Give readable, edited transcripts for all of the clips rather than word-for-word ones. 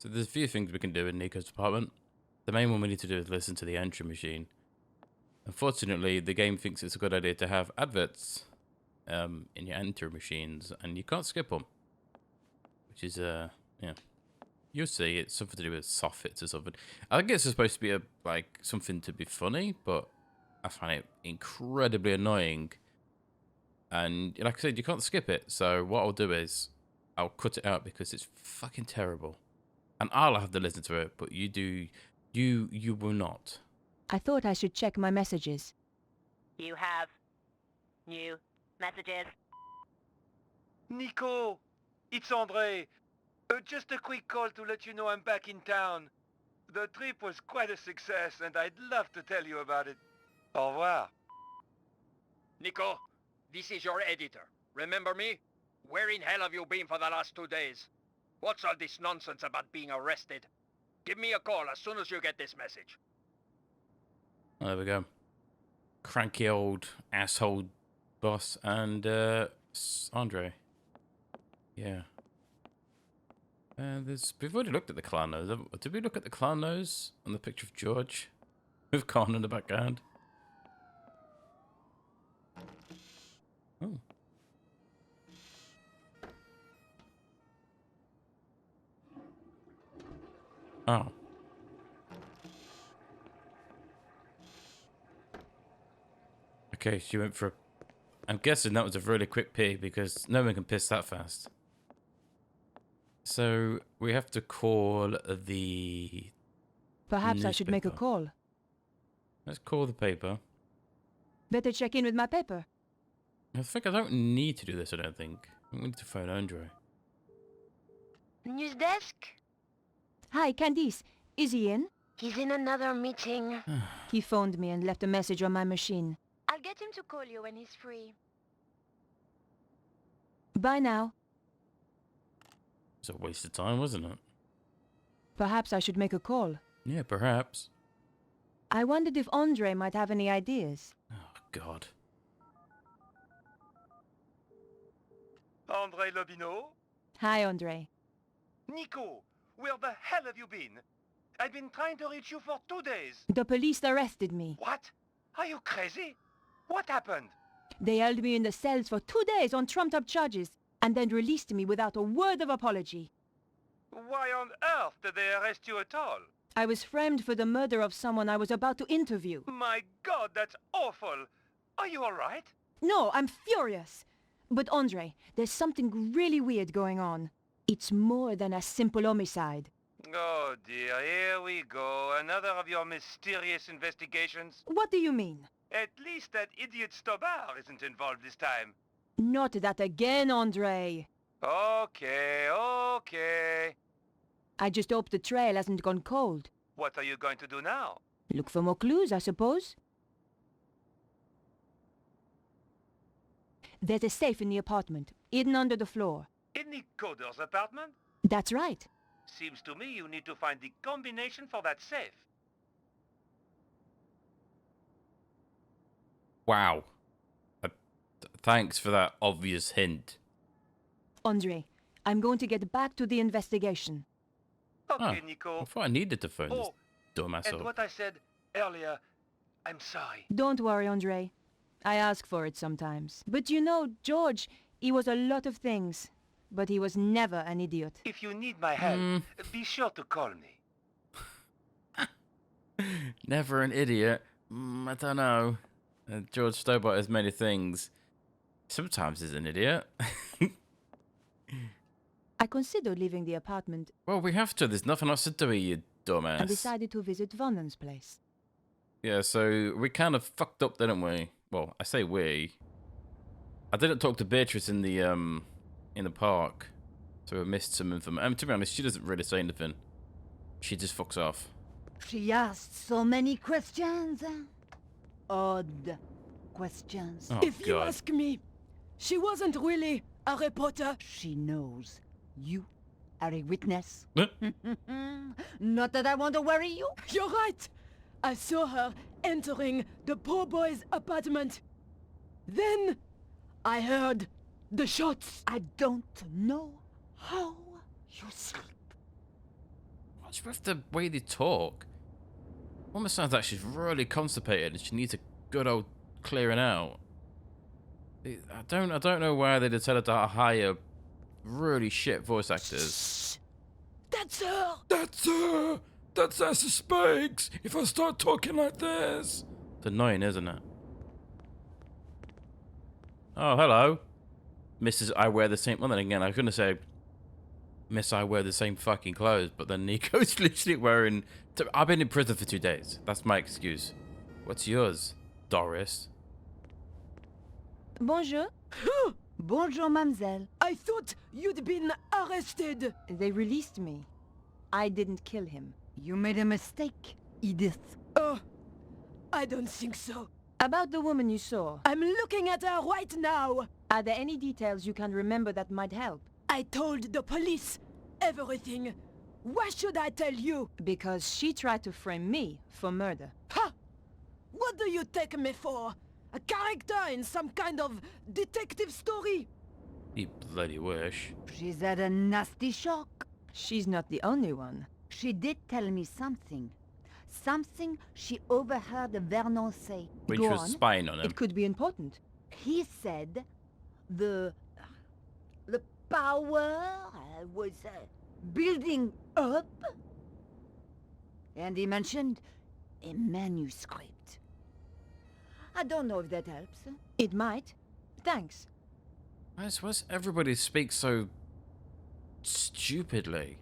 So there's a few things we can do in Nico's apartment. The main one we need to do is listen to the entry machine. Unfortunately, the game thinks it's a good idea to have adverts in your entry machines, and you can't skip them. Which is, yeah. You'll see, it's something to do with soffits or something. I think it's supposed to be like something to be funny, but I find it incredibly annoying. And like I said, you can't skip it. So what I'll do is I'll cut it out because it's fucking terrible. And I'll have to listen to it, but you will not. I thought I should check my messages. You have new messages. Nico, it's André. Just a quick call to let you know I'm back in town. The trip was quite a success, and I'd love to tell you about it. Au revoir. Nico, this is your editor. Remember me? Where in hell have you been for the last 2 days? What's all this nonsense about being arrested? Give me a call as soon as you get this message. Oh, there we go. Cranky old asshole boss and Andre. Yeah. We've already looked at the clown nose. Did we look at the clown nose on the picture of George with Con in the background? Oh. Oh. Okay, she went for a... I'm guessing that was a really quick pee because no one can piss that fast. So we have to call the... Perhaps I should make a call. Let's call the paper. Better check in with my paper. I think I don't need to do this, I don't think. I need to phone Andre. News desk? Hi, Candice. Is he in? He's in another meeting. He phoned me and left a message on my machine. I'll get him to call you when he's free. Bye now. It's a waste of time, wasn't it? Perhaps I should make a call. Yeah, perhaps. I wondered if Andre might have any ideas. Oh, God. André Lobineau? Hi, Andre. Nico, where the hell have you been? I've been trying to reach you for 2 days. The police arrested me. What? Are you crazy? What happened? They held me in the cells for 2 days on trumped-up charges, and then released me without a word of apology. Why on earth did they arrest you at all? I was framed for the murder of someone I was about to interview. My God, that's awful. Are you all right? No, I'm furious. But Andre, there's something really weird going on. It's more than a simple homicide. Oh dear, here we go. Another of your mysterious investigations. What do you mean? At least that idiot 𝘨𝘀𝘮𝘮 isn't involved this time. Not that again, Andre. Okay, okay. I just hope the trail hasn't gone cold. What are you going to do now? Look for more clues, I suppose. There's a safe in the apartment, hidden under the floor. In the coder's apartment? That's right. Seems to me you need to find the combination for that safe. Wow. Thanks for that obvious hint. Andre, I'm going to get back to the investigation. Okay, Oh, Nico. I thought I needed to phone this Oh, dumb and asshole. what I said earlier, I'm sorry. Don't worry, Andre. I ask for it sometimes. But you know, George, he was a lot of things. But he was never an idiot. If you need my help, be sure to call me. Never an idiot. I don't know. George Stobart has many things. Sometimes he's an idiot. I considered leaving the apartment Well, we have to. There's nothing else to do, you dumbass. and decided to visit Vernon's place. Yeah, so we kind of fucked up, didn't we? Well, I say we. I didn't talk to Beatrice in the park, so we missed some information. To be honest, she doesn't really say anything. She just fucks off. She asked so many questions. Odd questions. Oh, If you God. ask me, she wasn't really a reporter. She knows you are a witness. Huh? Not that I want to worry you. You're right. I saw her entering the poor boy's apartment. Then I heard the shots. I don't know how you sleep. What's with the way they talk? Woman sounds like she's really constipated and she needs a good old clearing out. I don't know why they decided to hire really shit voice actors. That's her! That's her! That's Asa Spikes! If I start talking like this! It's annoying, isn't it? Oh, hello. Mrs. I wear the same... Well, then again, I was going to say... Miss, I wear the same fucking clothes, but then Nico's literally wearing... I've been in prison for 2 days. That's my excuse. What's yours, Doris? Bonjour. Bonjour, mademoiselle. I thought you'd been arrested. They released me. I didn't kill him. You made a mistake, Edith. Oh, I don't think so. About the woman you saw, I'm looking at her right now. are there any details you can remember that might help? I told the police everything. Why should I tell you? Because she tried to frame me for murder. Ha! What do you take me for? A character in some kind of detective story? You bloody wish. She's had a nasty shock. She's not the only one. She did tell me something. Something she overheard Vernon say. When Go she was on. spying on him. It could be important. He said the power was building up. And he mentioned a manuscript. I don't know if that helps. It might. Thanks. Why does everybody speak so stupidly?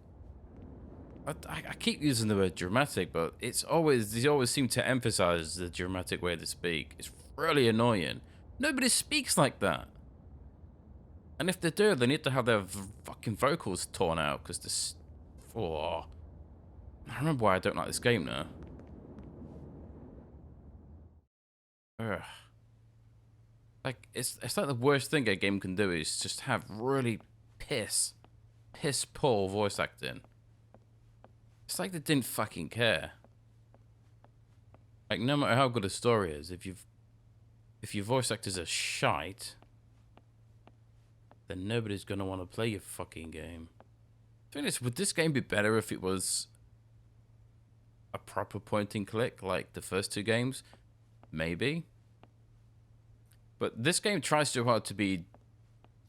I keep using the word dramatic, but they always seem to emphasize the dramatic way they speak. It's really annoying. Nobody speaks like that. And if they do, they need to have their fucking vocals torn out, because this... Oh. I remember why I don't like this game now. Ugh. Like, it's like the worst thing a game can do is just have really piss poor voice acting. It's like they didn't fucking care. Like, no matter how good a story is, if your voice actors are shite, then nobody's gonna want to play your fucking game. The thing is, would this game be better if it was a proper point and click like the first 2 games? Maybe. But this game tries too hard to be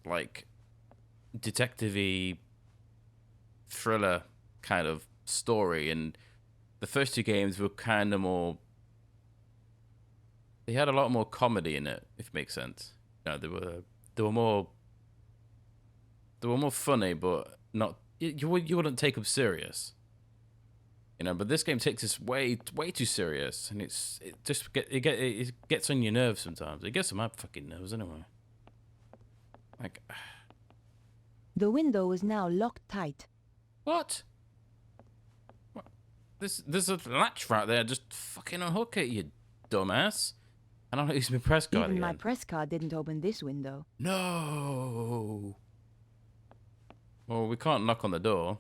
like detective-y thriller kind of story, and the first 2 games were kind of more... They had a lot more comedy in it, if it makes sense. You know, they were more funny, but not... You wouldn't take them serious. You know, but this game takes us way too serious, and it gets on your nerves sometimes. It gets on my fucking nerves anyway. Like, The window was now locked tight. what? There's a latch right there. Just fucking unhook it, you dumbass. I don't use my press card Even again. my press card didn't open this window. No. Well, we can't knock on the door.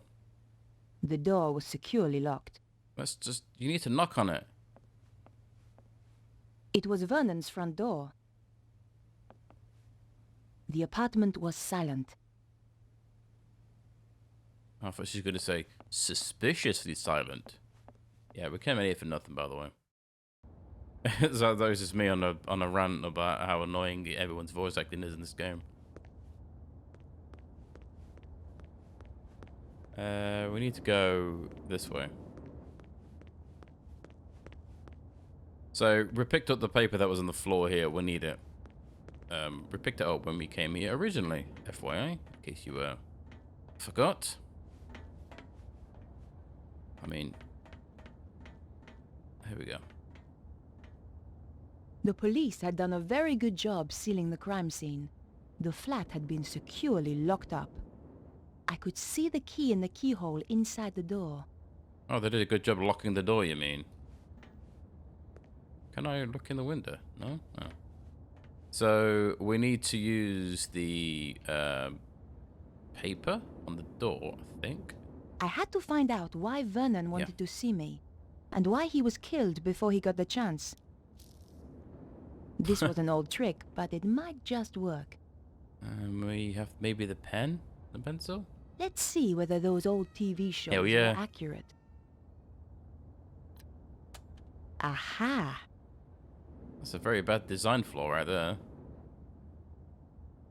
The door was securely locked. You need to knock on it. It was Vernon's front door. The apartment was silent. I thought she was going to say suspiciously silent. Yeah, we came in here for nothing, by the way. So that was just me on a rant about how annoying everyone's voice acting is in this game. We need to go this way. So we picked up the paper that was on the floor here. We need it. We picked it up when we came here originally, FYI, in case you forgot. I mean, here we go. The police had done a very good job sealing the crime scene. The flat had been securely locked up. I could see the key in the keyhole inside the door. Oh, they did a good job locking the door, you mean? Can I look in the window? No? No. So, we need to use the paper on the door, I think. I had to find out why Vernon wanted to see me, and why he was killed before he got the chance. This was an old trick, but it might just work. We have maybe the pen? The pencil? Let's see whether those old TV shows Hell yeah. are accurate. Aha! That's a very bad design flaw right there.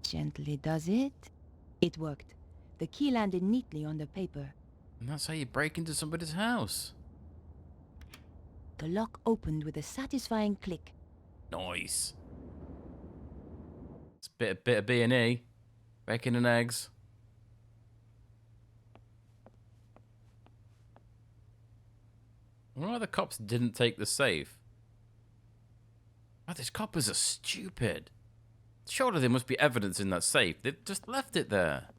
Gently does it. It worked. The key landed neatly on the paper. And that's how you break into somebody's house. The lock opened with a satisfying click. Nice. It's a bit of B&E. Bacon and eggs. I wonder why the cops didn't take the safe. Oh, these coppers are stupid. Surely there must be evidence in that safe. They've just left it there.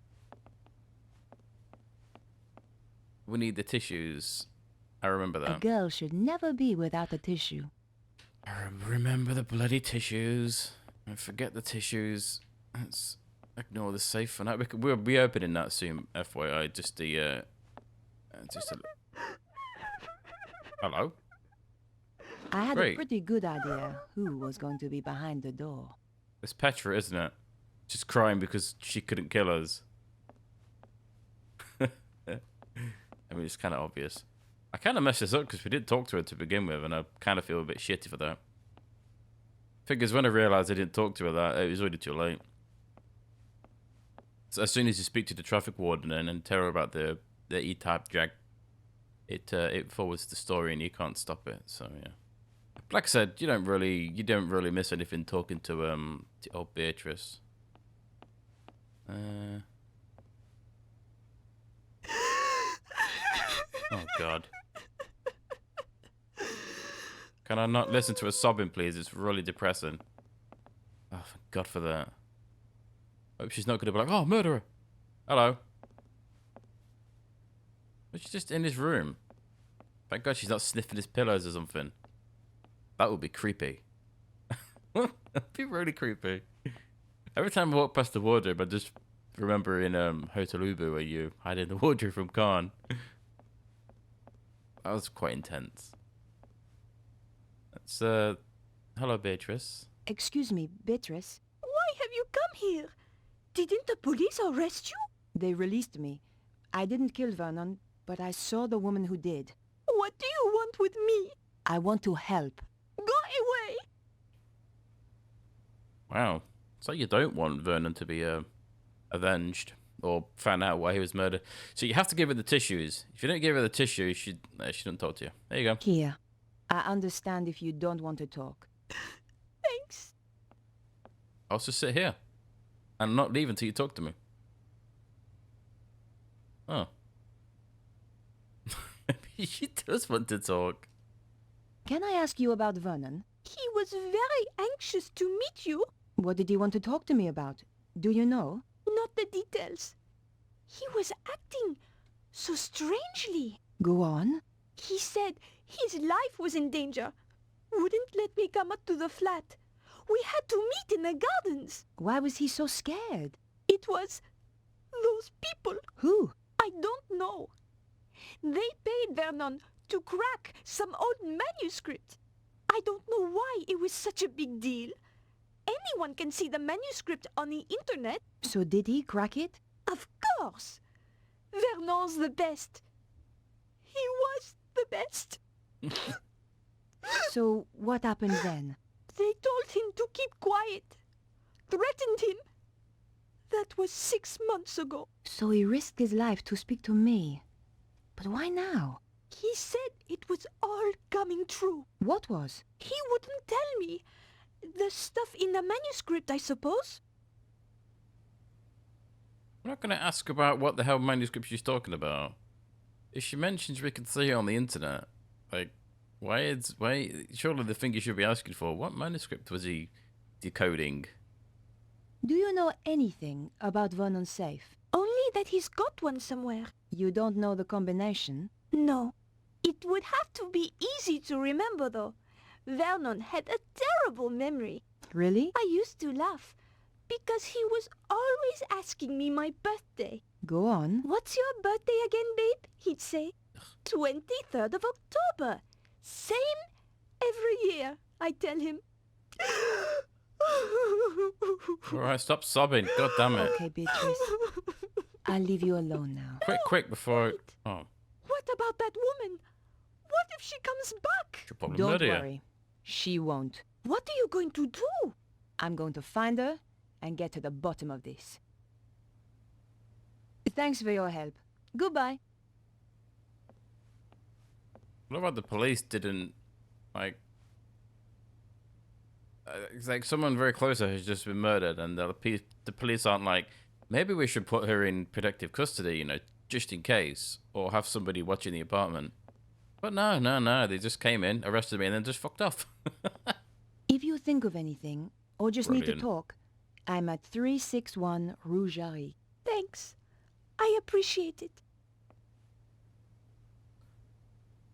We need the tissues. I remember that. A girl should never be without a tissue. I remember the bloody tissues. I forget the tissues. Let's ignore the safe for now. We'll be opening that soon, FYI. Just a... Hello? I had Great. a pretty good idea who was going to be behind the door. It's Petra, isn't it? Just crying because she couldn't kill us. I mean, it's kind of obvious. I kind of messed this up because we didn't talk to her to begin with, and I kind of feel a bit shitty for that. Figures when I realised I didn't talk to her, that it was already too late. So as soon as you speak to the traffic warden and tell her about the E-type drag, it forwards the story and you can't stop it. So yeah. Like I said, you don't really miss anything talking to old Beatrice. Oh God. Can I not listen to her sobbing, please? It's really depressing. Oh, thank God for that. Hope she's not going to be like, oh, murderer. Hello. But she's just in his room. Thank God she's not sniffing his pillows or something. That would be creepy. That'd be really creepy. Every time I walk past the wardrobe, I just remember in 𝘱𝘦𝘴𝘩𝘦𝘪𝘳 where you hide in the wardrobe from Khan. That was quite intense. That's, hello, Beatrice. Excuse me, Beatrice. Why have you come here? Didn't the police arrest you? They released me. I didn't kill Vernon, but I saw the woman who did. What do you want with me? I want to help. Go away! Wow. So you don't want Vernon to be avenged or found out why he was murdered. So you have to give her the tissues. If you don't give her the tissues, she don't talk to you. There you go. Here. I understand if you don't want to talk. Thanks. I'll just sit here. And not leave until you talk to me. Oh. Maybe she does want to talk. Can I ask you about Vernon? He was very anxious to meet you. What did he want to talk to me about? Do you know? Not the details. He was acting so strangely. Go on. He said his life was in danger. Wouldn't let me come up to the flat. We had to meet in the gardens. Why was he so scared? It was those people. Who? I don't know. They paid Vernon to crack some old manuscript. I don't know why it was such a big deal. Anyone can see the manuscript on the internet. So did he crack it? Of course. Vernon's the best. He was the best. So what happened then? They told him to keep quiet. Threatened him. That was 6 months ago. So he risked his life to speak to me. But why now? He said it was all coming true. What was? He wouldn't tell me. The stuff in the manuscript, I suppose. I'm not going to ask about what the hell manuscript she's talking about. If she mentions we can see it on the internet, like, why, surely the thing you should be asking for, what manuscript was he decoding? Do you know anything about Vernon's safe? Only that he's got one somewhere. You don't know the combination? No. It would have to be easy to remember, though. Vernon had a terrible memory. Really? I used to laugh, because he was always asking me my birthday. Go on. What's your birthday again, babe? He'd say. 23rd of October. Same every year, I tell him. Alright, stop sobbing. God damn it. Okay, Beatrice. I'll leave you alone now. Quick, before... Wait. Oh. What about that woman? What if she comes back? She'll probably Don't murder you. worry. She won't. What are you going to do? I'm going to find her and get to the bottom of this. Thanks for your help. Goodbye. What about the police didn't, like... it's like someone very close to her has just been murdered, and the police aren't like, maybe we should put her in protective custody, you know, just in case, or have somebody watching the apartment. But no, they just came in, arrested me, and then just fucked off. If you think of anything, or just need Brilliant. to talk, I'm at 361 𝘱𝘠𝘬𝘪𝘳. Thanks. I appreciate it.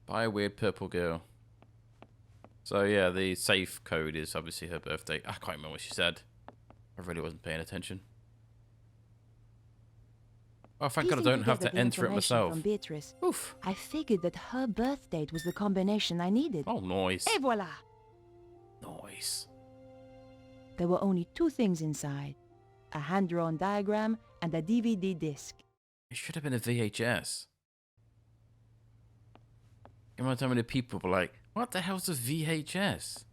By a weird purple girl. So yeah, the safe code is obviously her birthday. I can't remember what she said. I really wasn't paying attention. Oh, thank God I Piecing don't have together to the enter it information myself. From Beatrice, Oof. I figured that her birth date was the combination I needed. Oh, nice. Et voilà! Nice. There were only two things inside. A hand-drawn diagram and a DVD disc. It should have been a VHS. You know how many people were like, what the hell's a VHS?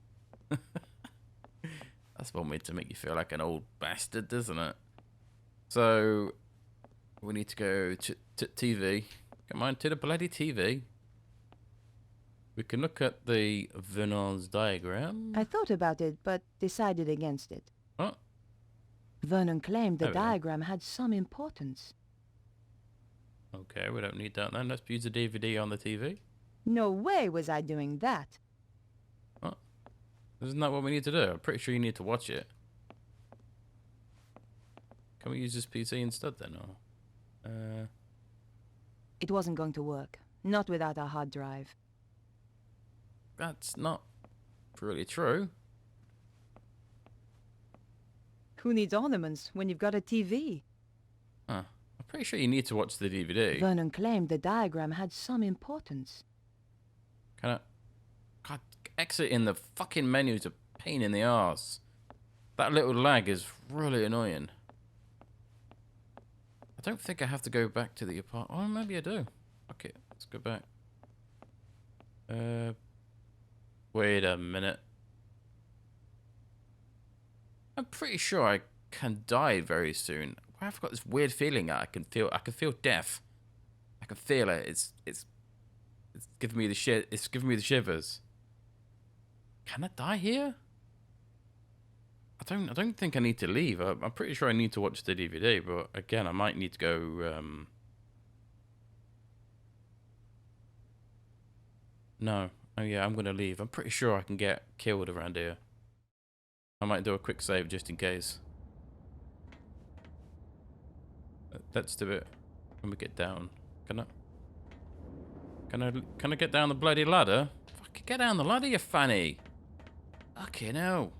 That's one way to make you feel like an old bastard, doesn't it? So, we need to go to TV. Come on, to the bloody TV. We can look at the Vernon's diagram. I thought about it, but decided against it. Oh, Vernon claimed the There we go. diagram had some importance. okay, we don't need that then. Let's use the DVD on the TV. No way was I doing that. Isn't that what we need to do? I'm pretty sure you need to watch it. Can we use this PC instead then? Or? It wasn't going to work. Not without a hard drive. That's not really true. Who needs ornaments when you've got a TV? Huh. I'm pretty sure you need to watch the DVD. Vernon claimed the diagram had some importance. Can I? God, exit in the fucking menu's a pain in the arse. That little lag is really annoying. I don't think I have to go back to the apartment. Oh, maybe I do. Okay, let's go back. Wait a minute. I'm pretty sure I can die very soon. I've got this weird feeling that I can feel death. I can feel it. It's giving me the shit. It's giving me the shivers. Can I die here? I don't think I need to leave. I'm pretty sure I need to watch the DVD, but again, I might need to go. No. Oh yeah, I'm gonna leave. I'm pretty sure I can get killed around here. I might do a quick save just in case. Let's do it when we get down. Can I get down the bloody ladder? Fucking get down the ladder, you fanny. Okay, no.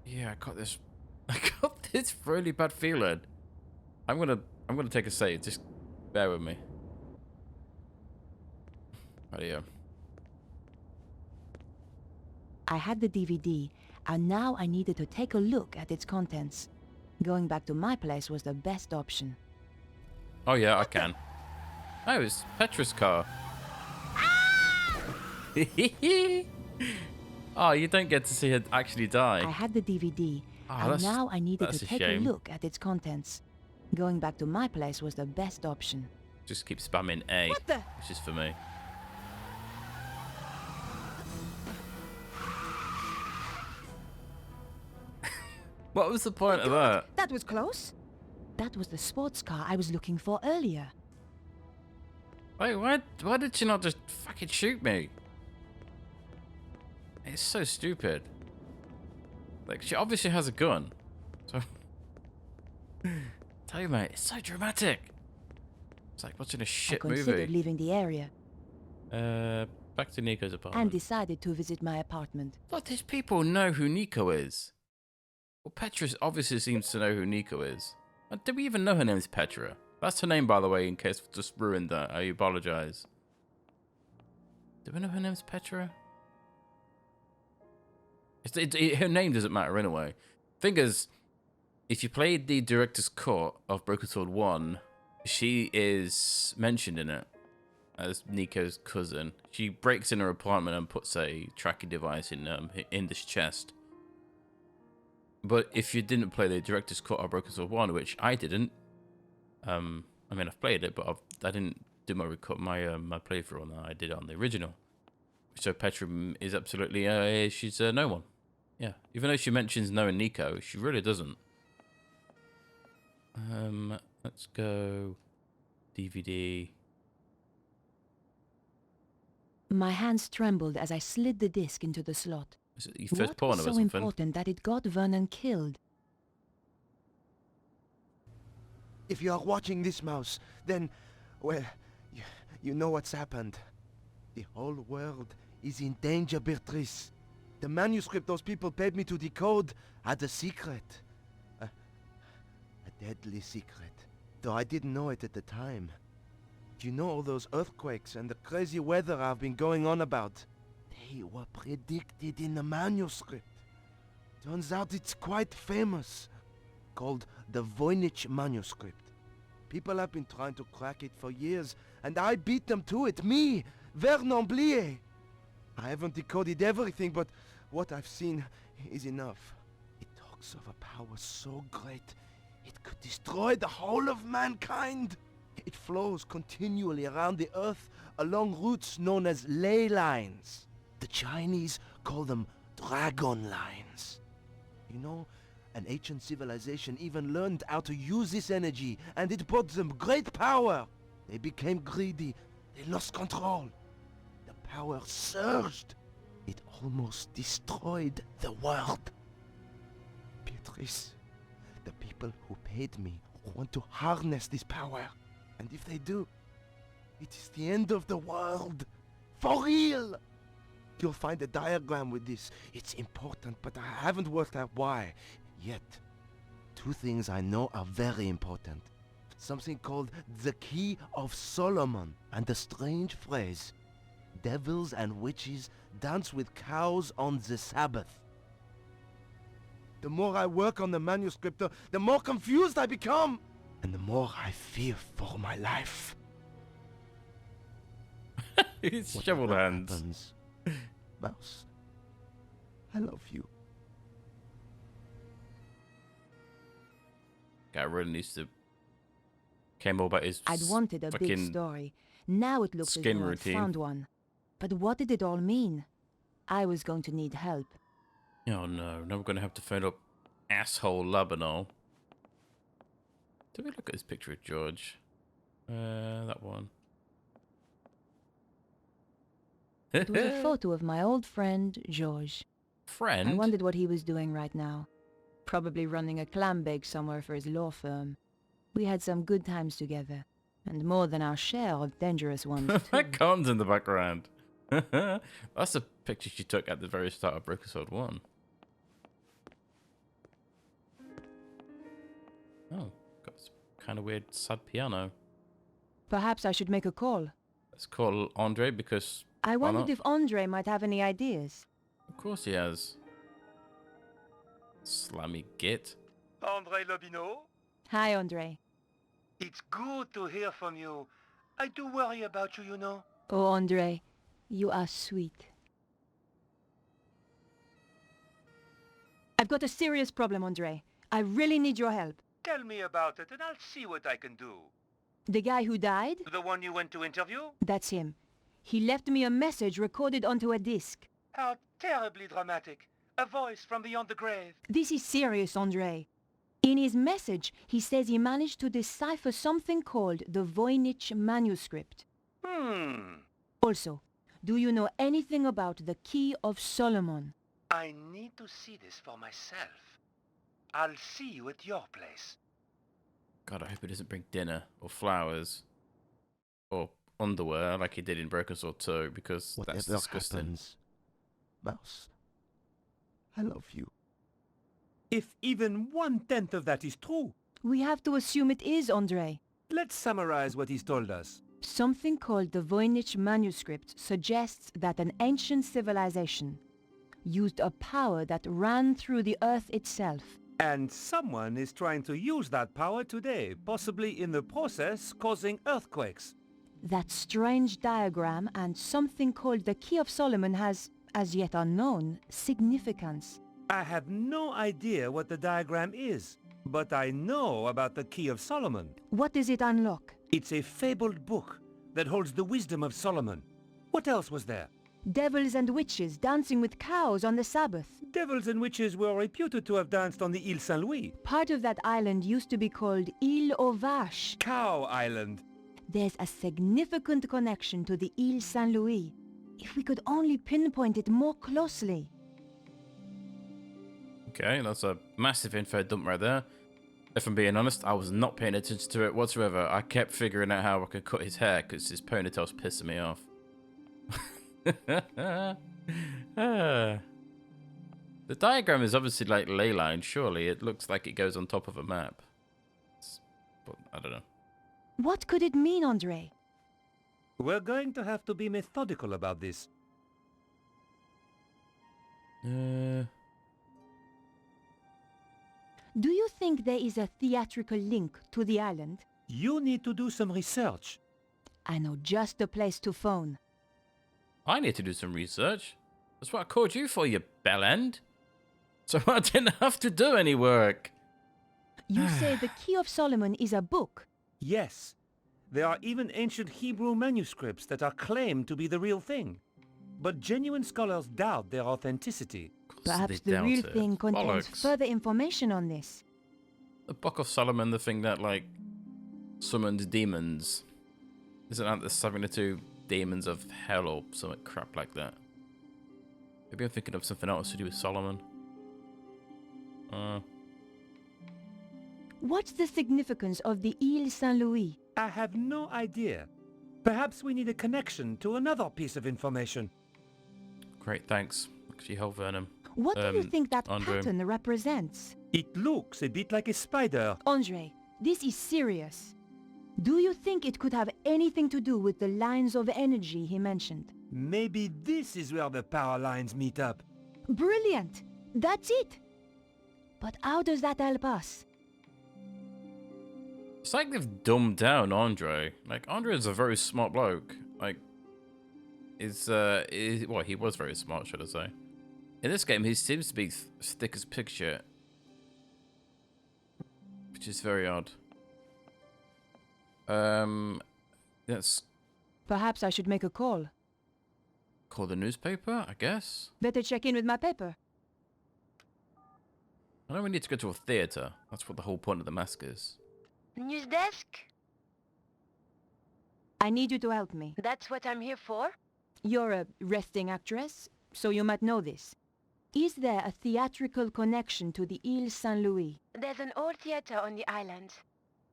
Yeah, I got this really bad feeling. I'm gonna take a save. Just bear with me. Oh yeah. I had the DVD, and now I needed to take a look at its contents. Going back to my place was the best option. Oh yeah, I can. Oh, it's Petra's car. Oh, you don't get to see her actually die. I had the DVD, Oh, and now I needed that's to a take a shame. look at its contents. Going back to my place was the best option. Just keep spamming A, What the? which is for me. What was the point of that? That was close. That was the sports car I was looking for earlier. Wait, why did she not just fucking shoot me? It's so stupid. Like, she obviously has a gun. So, tell you, mate, it's so dramatic. It's like watching a shit I considered movie. leaving the area Back to Nico's and apartment. decided to visit my apartment. But these people know who Nico is. Well, Petra obviously seems to know who Nico is. Do we even know her name is Petra? That's her name, by the way, in case we just ruined that. I apologize. Do we know her name's Petra? Her name doesn't matter anyway. Thing is, if you played the director's cut of Broken Sword 1, she is mentioned in it as Nico's cousin. She breaks in her apartment and puts a tracking device in this chest. But if you didn't play the director's cut of Broken Sword 1, which I didn't, I mean, I've played it, but I didn't do my playthrough on that. I did it on the original. So Petra is absolutely, she's no one. Yeah, even though she mentions knowing Nico, she really doesn't. Let's go DVD. My hands trembled as I slid the disc into the slot. Is it your first What porno was or so something? important that it got Vernon killed? If you are watching this, Mouse, then, well, you know what's happened. The whole world is in danger, Beatrice. The manuscript those people paid me to decode had a secret. A deadly secret. Though I didn't know it at the time. You know all those earthquakes and the crazy weather I've been going on about? They were predicted in the manuscript. Turns out it's quite famous. Called the Voynich manuscript. People have been trying to crack it for years, and I beat them to it. Me, Vernon 𝘨𝘮𝘮𝘮𝘮. I haven't decoded everything, but what I've seen is enough. It talks of a power so great, it could destroy the whole of mankind. It flows continually around the earth along routes known as ley lines. The Chinese call them dragon lines. You know, an ancient civilization even learned how to use this energy, and it brought them great power. They became greedy. They lost control. The power surged. It almost destroyed the world. Beatrice, the people who paid me want to harness this power. And if they do, it is the end of the world. For real! You'll find a diagram with this. It's important, but I haven't worked out why yet. Two things I know are very important. Something called the Key of Solomon, and the strange phrase, devils and witches dance with cows on the Sabbath. The more I work on the manuscript, the more confused I become, and the more I fear for my life. It's shovel hands. Happens, Mouse, I love you. Guy really needs to care more about his I'd wanted a big fucking story. Now it looks as skin though I'd routine. found one. But what did it all mean? I was going to need help. Oh no, now we're going to have to phone up asshole 𝘨𝘮𝘮𝘮. Did we look at this picture of George? That one. It was a photo of my old friend, Georges. Friend? I wondered what he was doing right now. Probably running a clam bake somewhere for his law firm. We had some good times together, and more than our share of dangerous ones, too. Con's in the background. That's a picture she took at the very start of Broken Sword 1. Oh, got this kind of weird sad piano. Perhaps I should make a call. Let's call Andre because... I why wondered not? if Andre might have any ideas. Of course he has. Slammy git. André Lobineau? Hi, Andre. It's good to hear from you. I do worry about you, you know. Oh, Andre, you are sweet. I've got a serious problem, Andre. I really need your help. Tell me about it and I'll see what I can do. The guy who died? The one you went to interview? That's him. He left me a message recorded onto a disc. How terribly dramatic. A voice from beyond the grave. This is serious, Andre. In his message, he says he managed to decipher something called the Voynich manuscript. Also, do you know anything about the Key of Solomon? I need to see this for myself. I'll see you at your place. God, I hope he doesn't bring dinner or flowers or underwear like he did in Broken Sword 2 because that's Whatever disgusting. happens, Mouse, I love you. If even 1/10 of that is true, We have to assume it is, Andre. let's summarize what he's told us. Something called the Voynich manuscript suggests that an ancient civilization, used a power that ran through the Earth itself. And someone is trying to use that power today, possibly in the process causing earthquakes. That strange diagram and something called the Key of Solomon has, as yet unknown, significance. I have no idea what the diagram is, but I know about the Key of Solomon. What does it unlock? It's a fabled book that holds the wisdom of Solomon. What else was there? Devils and witches dancing with cows on the Sabbath. Devils and witches were reputed to have danced on the 𝘨𝘮𝘮𝘪𝘳. Part of that island used to be called 𝘨𝘮𝘮𝘮𝘪𝘳. Cow Island. There's a significant connection to the 𝘨𝘮𝘮𝘮𝘪𝘳. If we could only pinpoint it more closely. Okay, that's a massive info dump right there. If I'm being honest, I was not paying attention to it whatsoever. I kept figuring out how I could cut his hair because his ponytail's pissing me off. The diagram is obviously like ley line, surely. It looks like it goes on top of a map. But I don't know. What could it mean, Andre? We're going to have to be methodical about this. Do you think there is a theatrical link to the island? You need to do some research. I know just the place to phone. I need to do some research. That's what I called you for, you bellend. So I didn't have to do any work. You say the Key of Solomon is a book? Yes. There are even ancient Hebrew manuscripts that are claimed to be the real thing. But genuine scholars doubt their authenticity. Perhaps the real thing contains further information on this. The Book of Solomon, the thing that, like, summons demons. Isn't that the 72 demons of hell or some crap like that? Maybe I'm thinking of something else to do with Solomon. What's the significance of the 𝘨𝘮𝘮𝘮𝘮𝘮? I have no idea. Perhaps we need a connection to another piece of information. Great, thanks. Look at you, Vernon. What do you think that Andre. pattern represents? It looks a bit like a spider. Andre, this is serious. Do you think it could have anything to do with the lines of energy he mentioned? Maybe this is where the power lines meet up. Brilliant! That's it! But how does that help us? It's like they've dumbed down Andre. Like, Andre is a very smart bloke. Like, well, he was very smart, should I say. In this game, he seems to be thick as pig shit. Which is very odd. Yes. Perhaps I should make a call. Call the newspaper, I guess? Better check in with my paper. I know we need to go to a theatre. That's what the whole point of the mask is. News desk? I need you to help me. That's what I'm here for? You're a resting actress, so you might know this. Is there a theatrical connection to the 𝘨𝘮𝘮𝘮𝘮𝘮? There's an old theater on the island.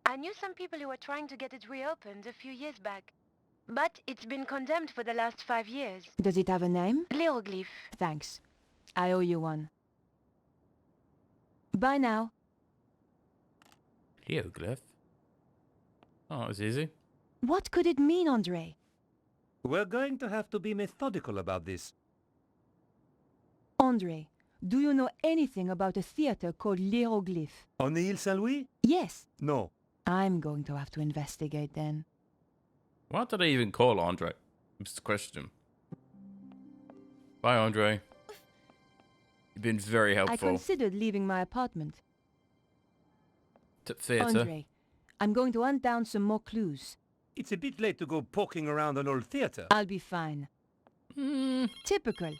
I knew some people who were trying to get it reopened a few years back. But it's been condemned for the last 5 years. Does it have a name? 𝘨𝘮𝘮𝘮𝘮𝘪. Thanks. I owe you one. Bye now. Hieroglyph? Oh, it's easy. What could it mean, Andre? We're going to have to be methodical about this. Andre, do you know anything about a theater called 𝘨𝘮𝘮𝘮𝘮𝘮? On the 𝘨𝘮𝘮𝘮𝘮𝘮? Yes. No. I'm going to have to investigate then. Why did I even call Andre? It's the question. Bye, Andre. You've been very helpful. I considered leaving my apartment. To theatre. Andre, I'm going to hunt down some more clues. It's a bit late to go poking around an old theater. I'll be fine. Typical.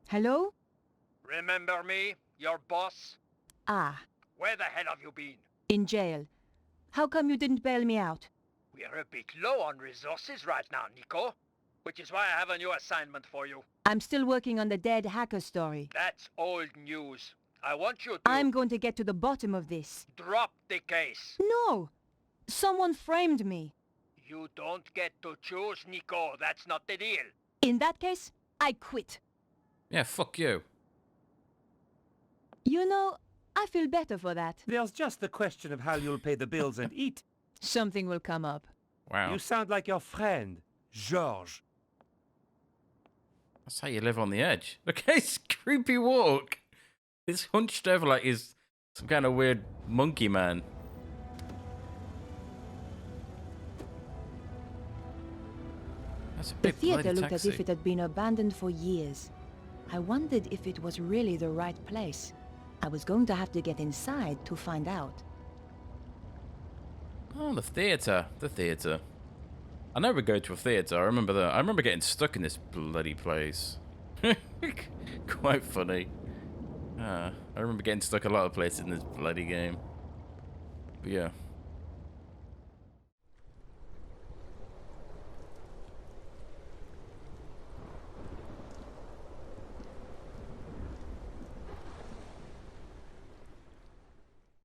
Hello? Remember me, your boss? Ah, Where the hell have you been? in jail. How come you didn't bail me out? We're a bit low on resources right now, Nico. Which is why I have a new assignment for you. I'm still working on the dead hacker story. That's old news. I want you to... I'm going to get to the bottom of this. drop the case. No! Someone framed me. You don't get to choose, Nico. That's not the deal. In that case, I quit. Yeah, fuck you. You know, I feel better for that. There's just the question of how you'll pay the bills and eat. Something will come up. Wow. You sound like your friend, Georges. That's how you live on the edge. Look at his creepy walk. He's hunched over like he's some kind of weird monkey man. That's a The big bloody theater looked taxi. as if it had been abandoned for years. I wondered if it was really the right place. I was going to have to get inside to find out. Oh, the theater. The theater. I never go to a theater. I remember that. I remember getting stuck in this bloody place. Quite funny. I remember getting stuck a lot of places in this bloody game. But yeah.